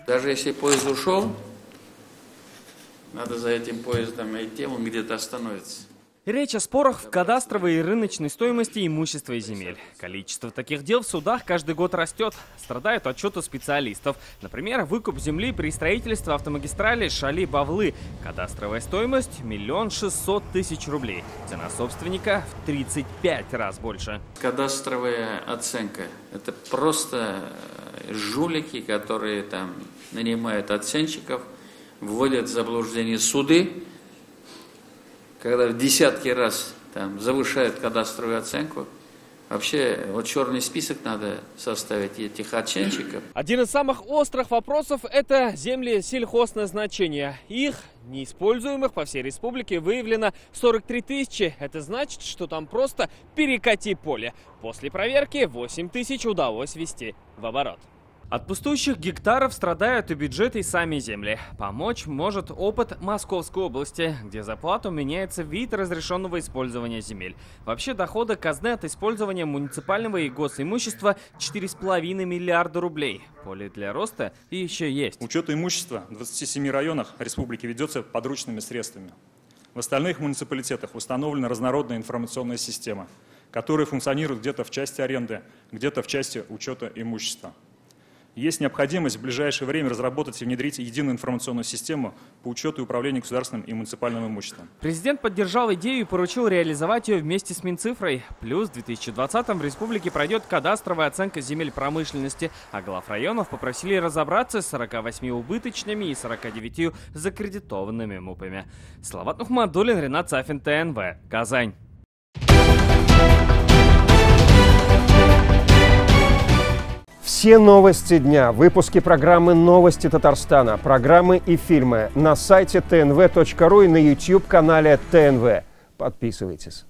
Даже если поезд ушел, надо за этим поездом идти, он где-то остановится. Речь о спорах в кадастровой и рыночной стоимости имущества и земель. Количество таких дел в судах каждый год растет. Страдают отчеты специалистов. Например, выкуп земли при строительстве автомагистрали Шали-Бавлы. Кадастровая стоимость – 1 600 000 рублей. Цена собственника в 35 раз больше. Кадастровая оценка – это просто жулики, которые там нанимают оценщиков, вводят в заблуждение суды, когда в десятки раз там завышают кадастровую оценку. Вообще, вот черный список надо составить этих оценщиков. Один из самых острых вопросов – это земли сельхозназначения. Их, неиспользуемых по всей республике, выявлено 43 000. Это значит, что там просто перекати поле. После проверки 8 000 удалось ввести в оборот. От пустующих гектаров страдают и бюджеты, и сами земли. Помочь может опыт Московской области, где за плату меняется вид разрешенного использования земель. Вообще доходы казны от использования муниципального и госимущества 4,5 миллиарда рублей. Поле для роста еще есть. Учет имущества в 27 районах республики ведется подручными средствами. В остальных муниципалитетах установлена разнородная информационная система, которая функционирует где-то в части аренды, где-то в части учета имущества. Есть необходимость в ближайшее время разработать и внедрить единую информационную систему по учету и управлению государственным и муниципальным имуществом. Президент поддержал идею и поручил реализовать ее вместе с Минцифрой. Плюс в 2020-м в республике пройдет кадастровая оценка земель промышленности, а глав районов попросили разобраться с 48 убыточными и 49 закредитованными МУПами. Салават Нухмадуллин, Ренат Сафин, ТНВ, Казань. Все новости дня, выпуски программы «Новости Татарстана», программы и фильмы на сайте tnv.ru и на YouTube-канале ТНВ. Подписывайтесь.